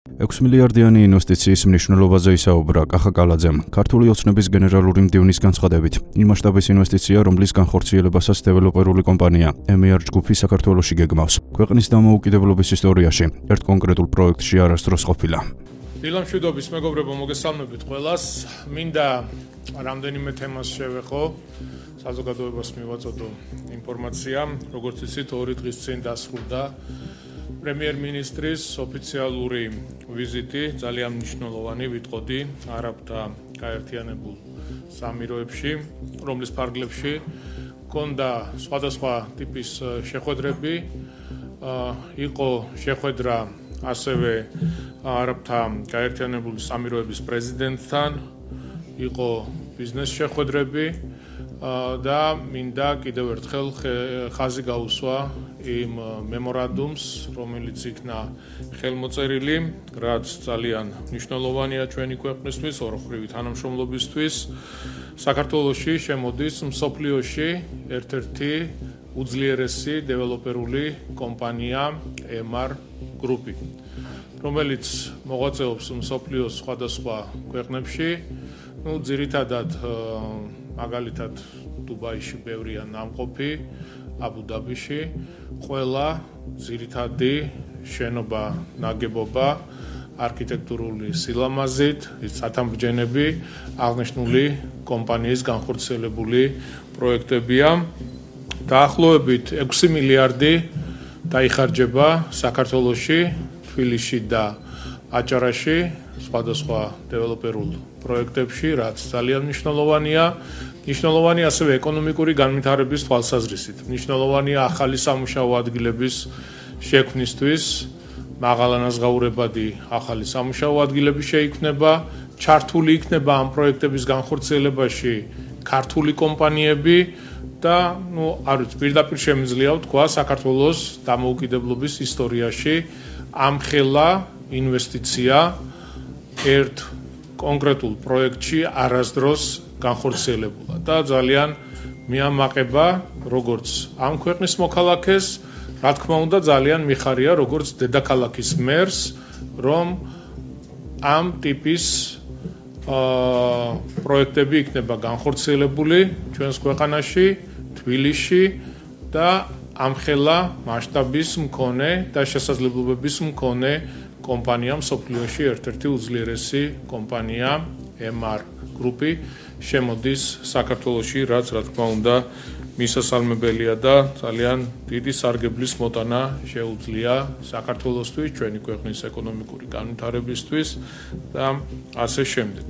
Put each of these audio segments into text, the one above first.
6 მილიარდიანი ინვესტიციის მნიშვნელობაზე ისაუბრა კახა კალაძემ. ქართული ოცნების გენერალური მდივნის განცხადებით, იმ მასშტაბის ინვესტიცია, რომლის განხორციელებასაც დეველოპერული კომპანია MER ჯგუფი საქართველოში გეგმავს. ქვეყნის დამოუკიდებლობის ისტორიაში ერთ კონკრეტულ პროექტში არასდროს ყოფილა. დილამშვიდობის მეგობრებო, მოგესალმებით ყველას. მინდა რამდენიმე თემას შევეხო, საზოგადოებას მივაწოდო ინფორმაცია, როგორც იცით, 2 დღის წინ დასრულდა პრემიერ-მინისტრის ოფიციალური ვიზიტი, ძალიან მნიშვნელოვანი, ვიტყოდი, არაბთა გაერთიანებულ სამიროებში, რომლის ფარგლებში ჰქონდა სხვადასხვა ტიპის შეხვედრები, იყო შეხვედრა ასევე არაბთა გაერთიანებული სამიროების პრეზიდენტთან, იყო ბიზნეს შეხვედრები და მინდა კიდევ ერთხელ ხაზი გაუსვა იმ მემორანდუმს, რომელიც იქნა ხელმოწერილი, რაც ძალიან მნიშვნელოვანია ჩვენი ქვეყნისთვის, ორხრივი თანამშრომლობისთვის. საქართველოში შემოდის მსოფლიოში ერთ-ერთი უძლიერესი დეველოპერული კომპანია MER ჯგუფი, რომელიც მოღვაწეობს მსოფლიოს სხვადასხვა ქვეყნებში, ძირითადად მაგალითად დუბაიში ბევრია ნამყოფი, აბუ-დაბიში, ყველა ძირითადი შენობა ნაგებობა არქიტექტურული სილამაზით, სათამბჯენები აღნიშნული კომპანიის განხორციელებული პროექტებია. დაახლოებით 6 მილიარდი დაიხარჯება საქართველოში, თბილისში და აჭარაში სხვადასხვა დეველოპერულ პროექტებში, რაც ძალიან მნიშვნელოვანია. მნიშვნელოვანია ასევე ეკონომიკური განვითარების თვალსაზრისით. მნიშვნელოვანია ახალი სამუშაო ადგილების შექმნისთვის, მაღალანაზღაურებადი ახალი სამუშაო ადგილები შეიქმნება, ჩართული იქნება ამ პროექტების განხორციელებაში ქართული კომპანიები და, პირდაპირ შემიძლია ვთქვა, საქართველოს დამოუკიდებლობის ისტორიაში ამხელა ინვესტიცია ერთ კონკრეტულ პროექტში არასდროს განხორციელებულა და ძალიან მიამაყება როგორც ამ ქვეყნის მოქალაქეს, რა თქმა უნდა ძალიან მიხარია როგორც დედაქალაქის მერს, რომ ამ ტიპის პროექტები იქნება განხორციელებული ჩვენს ქვეყანაში, თბილისში და ამხელა მასშტაბის მქონე და შესაძლებლობების მქონე კომპანია მსოფლიოში ერთ-ერთი უძლიერესი კომპანია MER ჯგუფი შემოდის საქართველოში, რაც რა თქმა უნდა მისასალმებელია და ძალიან დიდი სარგებლის მოტანა შეუძლია საქართველოსთვის, ჩვენი ქვეყნის ეკონომიკური განვითარებისთვის და ასე შემდეგ.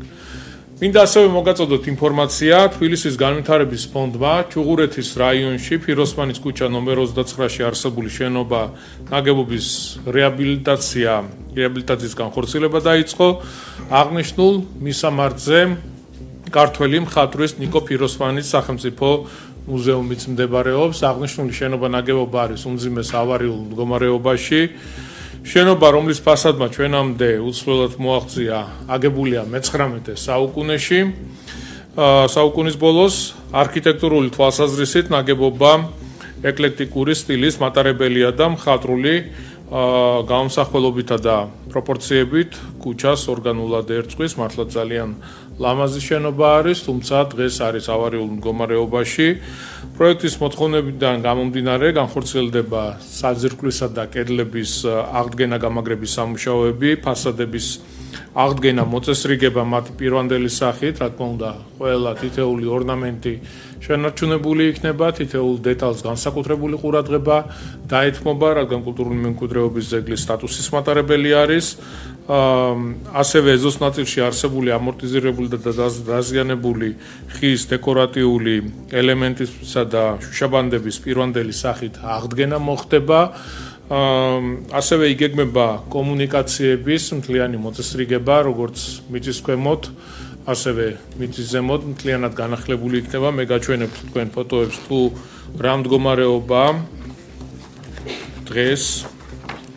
მინდა ასევე მოგაწოდოთ ინფორმაცია, თბილისის განვითარების ფონდმა ჩუღურეთის რაიონში ფიროსმანის ქუჩა ნომერ 29-ში არსებული შენობა ნაგებობის რეაბილიტაციის განხორციელება დაიწყო. აღნიშნულ მისამართზე ქართველი მხატვრის ნიკო ფიროსმანის სახელმწიფო მუზეუმიც მდებარეობს. აღნიშნული შენობა ნაგებობა არის უმძიმეს ავარიულ მდგომარეობაში. შენობა, რომლის ფასადმა ჩვენამდე უცვლელად მოაღწია, აგებულია მე-19 საუკუნეში. საუკუნის ბოლოს არქიტექტურული თვალსაზრისით ნაგებობა ეკლექტიკური სტილის მატარებელია და მხატვრული გამოსახველობითა და პროპორციებით ქუჩას ორგანულად ერწყვის, მართლა ძალიან ლამაზი შენობა არის, თუმცა დღეს არის ავარიულ მდგომარეობაში. პროექტის მოთხოვნებიდან გამომდინარე განხორციელდება საძირკვლისა და კედლების აღდგენა-გამაგრების სამუშაოები, ფასადების აღდგენა, მოწესრიგება მათი პირვანდელი სახით, რა თქმა უნდა, ყველა თითეული ორნამენტი შენარჩუნებული იქნება, თითოეულ დეტალს განსაკუთრებული ყურადღება დაეთმობა, რადგან კულტურული მემკვიდრეობის ძეგლის სტატუსის მატარებელი არის. ასევე ეზოს ნაწილში არსებული ამორტიზირებული და დაზიანებული ხის დეკორატიული ელემენტისა და შუშაბანდების პირვანდელი სახით აღდგენა მოხდება. ასევე იგეგმება კომუნიკაციების მთლიანი მოწესრიგება, როგორც მიწის ქვემოთ, ასევე მიწის ზემოთ მთლიანად განახლებული იქნება. მე გაჩვენებთ თქვენ ფოტოებს თუ რა მდგომარეობა დღეს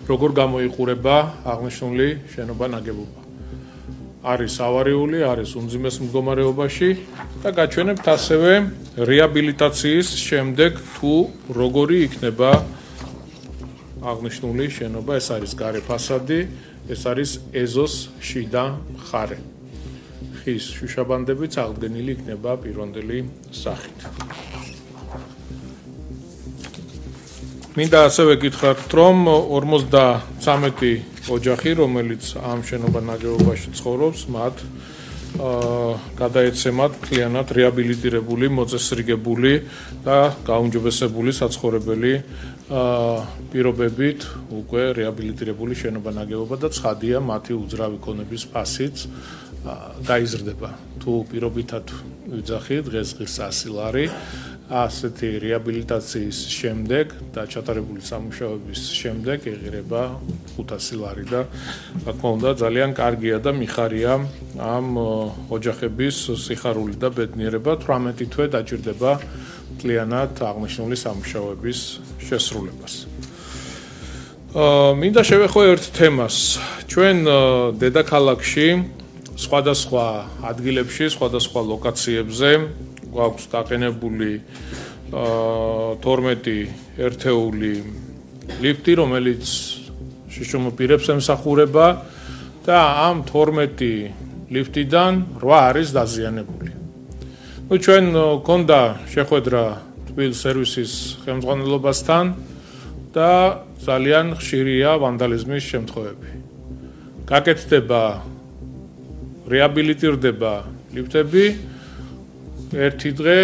როგორ გამოიყურება აღნიშნული შენობა ნაგებობა. არის ავარიული, არის უმძიმეს მდგომარეობაში და გაჩვენებთ ასევე რეაბილიტაციის შემდეგ თუ როგორი იქნება აღნიშნული შენობა. ეს არის გარე ფასადი, ეს არის ეზოს შიდა მხარე. ხის შუშაბანდებით აღდგენილი იქნება პირვანდელი სახით. მინდა ასევე გითხრათ, რომ 53 ოჯახი, რომელიც ამ შენობა-ნაგებობაში ცხოვრობს, მათ გადაეცემათ მთლიანად რეაბილიტირებული, მოწესრიგებული და გაუმჯობესებული საცხოვრებელი პირობებით უკვე რეაბილიტირებული შენობა-ნაგებობა და ცხადია მათი უძრავი ქონების ფასიც გაიზრდება. თუ პირობითად ვიძახით, დღეს ღირს 100 ლარი, ასეთი რეაბილიტაციის შემდეგ და ჩატარებული სამუშაოების შემდეგ ეღირება 500 ლარი და რა თქმა უნდა ძალიან კარგია და მიხარია ამ ოჯახების სიხარული და ბედნიერება 18 თვე დაჭირდება მთლიანად აღნიშნული სამუშაოების შესრულებას. მინდა შევეხო ერთ თემას. ჩვენ დედაქალაქში სხვადასხვა ადგილებში, სხვადასხვა ლოკაციებზე გვაქვს დაყენებული 12 ერთეული ლიფტი, რომელიც შიშომო პირებს ემსახურება და ამ 12 ლიფტიდან 8 არის დაზიანებული. ჩვენ გქონდა შეხვედრა თბილ სერვისის ხელმძღვანელობასთან და ძალიან ხშირია ვანდალიზმის შემთხვევები. გაკეთდება, რეაბილიტირდება ლიფტები, ერთი დღე,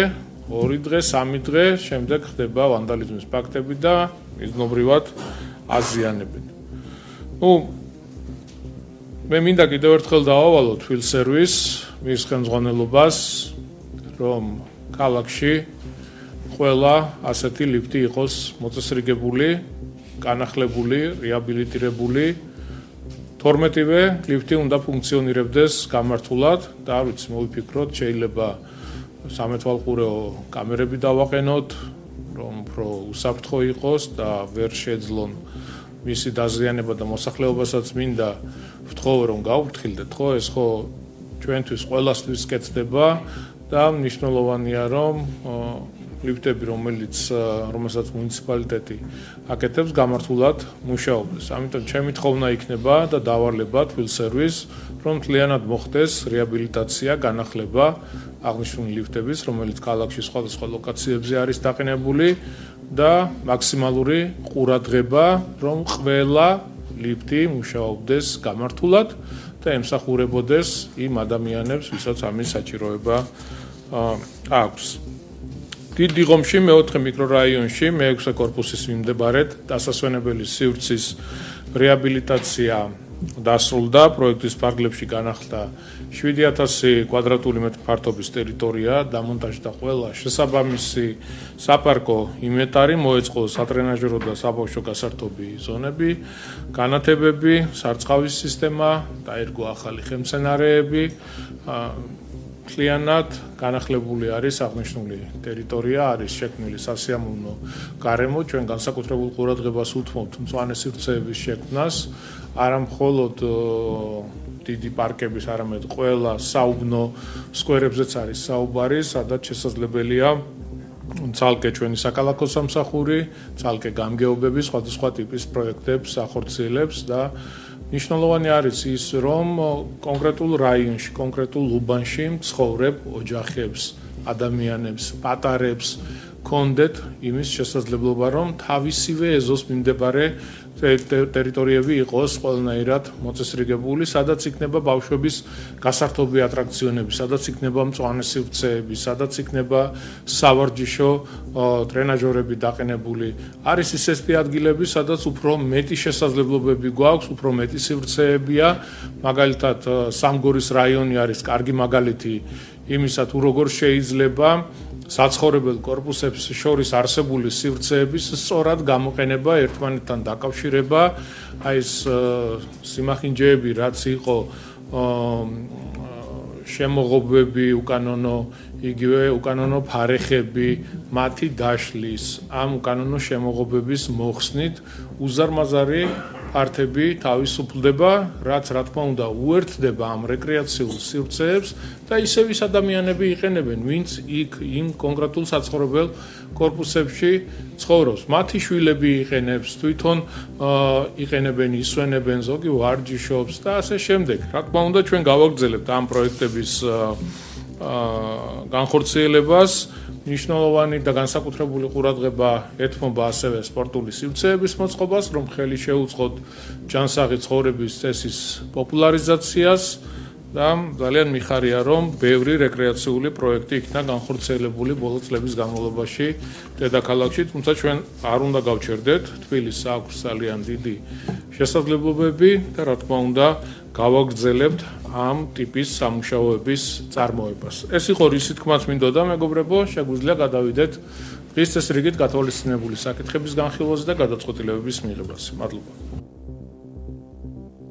ორი დღე, სამი დღე, შემდეგ ხდება ვანდალიზმის ფაქტები და მიზნობრივად აზიანებენ. მე მინდა კიდევ ერთხელ დავავალო თბილ სერვის მის ხელმძღვანელობას, რომ ქალაქში ყველა ასეთი ლიფტი იყოს მოწესრიგებული, განახლებული, რეაბილიტირებული. 12-ვე ლიფტი უნდა ფუნქციონირებდეს გამართულად და არ ვიცი, მოვიფიქროთ, შეიძლება სამეთვალყურეო კამერები დავაყენოთ, რომ უფრო უსაფრთხო იყოს და ვერ შეძლონ მისი დაზიანება და მოსახლეობასაც მინდა ვთხოვო, რომ გავფრთხილდეთ, ხო, ეს ხო ჩვენთვის ყველასთვის კეთდება და მნიშვნელოვანია, რომ ლიფტები, რომელსაც მუნიციპალიტეტი აკეთებს, გამართულად მუშაობდეს. ამიტომ ჩემი თხოვნა იქნება და დავალება თბილ სერვის, რომ მთლიანად მოხდეს რეაბილიტაცია, განახლება აღნიშნული ლიფტების, რომელიც ქალაქში სხვადასხვა ლოკაციებზე არის დაყენებული და მაქსიმალური ყურადღება, რომ ყველა ლიფტი მუშაობდეს გამართულად და ემსახურებოდეს იმ ადამიანებს, ვისაც ამის საჭიროება აქვს. დიდი ღომში მეოთხე მიკრორაიონში მე-6 კორპუსის მიმდებარედ დასასვენებელი სივრცის რეაბილიტაცია დასრულდა, პროექტის ფარგლებში განახლდა 7000 კვადრატული მეტრი ფართობის ტერიტორია, დამონტაჟდა ყველა შესაბამისი საპარკო ინვენტარი, მოეწყო სატრენაჟერო და საბავშვო გასართობი ზონები, განათებები, სარწყავის სისტემა, დაერგო ახალი ხელმცენარეები, მთლიანად განახლებული არის აღნიშნული ტერიტორია, არის შექმნილი სასიამოვნო გარემო, ჩვენ განსაკუთრებულ ყურადღებას უთმობთ მწვანე სივრცეების შექმნას, არა მხოლოდ დიდი პარკების, არამედ ყველა საუბნო სკვერებზეც არის საუბარი, სადაც შესაძლებელია ცალკე ჩვენი საკალათო სამსახური, ცალკე გამგეობები, სხვადასხვა ტიპის პროექტებს ახორციელებს და მნიშვნელოვანი არის ის, რომ კონკრეტულ რაიონში, კონკრეტულ უბანში მცხოვრებ ოჯახებს, ადამიანებს, პატარებს კონდეთ იმის შესაძლებლობა, რომ თავისივე ეზოს მიმდებარე ტერიტორიები იყოს ყველანაირად მოწესრიგებული, სადაც იქნება ბავშვების გასართობი ატრაქციონები, სადაც იქნება მწვანე სივრცეები, სადაც იქნება სავარჯიშო ტრენაჟორები დაყენებული. არის ისეთი ადგილები, სადაც უფრო მეტი შესაძლებლობები გვაქვს, უფრო მეტი სივრცეებია, მაგალითად სამგორის რაიონი არის კარგი მაგალითი იმისა, თუ როგორ შეიძლება საცხოვრებელ კორპუსებს შორის არსებული სივრცეების სწორად გამოყენება, ერთმანეთთან დაკავშირება, აი ეს სიმახინჯეები, რაც იყო შემოღობები, იგივე უკანონო ფარეხები, მათი დაშლის, ამ უკანონო შემოღობების მოხსნით უზარმაზარი ფართები თავისუფლდება, რაც რა თქმა უნდა უერთდება ამ რეკრეაციულ სივრცეებს და ისევ ის ადამიანები იყენებენ, ვინც იქ იმ კონკრეტულ საცხოვრებელ კორპუსებში ცხოვრობს. მათი შვილები იყენებს, თვითონ იყენებენ, ისვენებენ, ზოგი ვარჯიშობს და ასე შემდეგ. რა თქმა უნდა, ჩვენ გავაგრძელებთ ამ პროექტების განხორციელებას. მნიშვნელოვანი და განსაკუთრებული ყურადღება ეთმობა ასევე სპორტული სივრცეების მოწყობას, რომ ხელი შეუწყოთ ჯანსაღი ცხოვრების წესის პოპულარიზაციას და ძალიან მიხარია, რომ ბევრი რეკრეაციული პროექტი იქნა განხორციელებული ბოლო წლების განმავლობაში დედაქალაქში, თუმცა ჩვენ არ უნდა გავჩერდეთ, თბილისს აქვს ძალიან დიდი შესაძლებლობები და რა თქმა უნდა გავაგრძელებთ ამ ტიპის სამუშაოების წარმოებას. ეს იყო რისი თქმაც მინდოდა, მეგობრებო, შეგვიძლია გადავიდეთ დღის წესრიგით გათვალისწინებული საკითხების განხილვაზე და გადაწყვეტილებების მიღებაზე. მადლობა.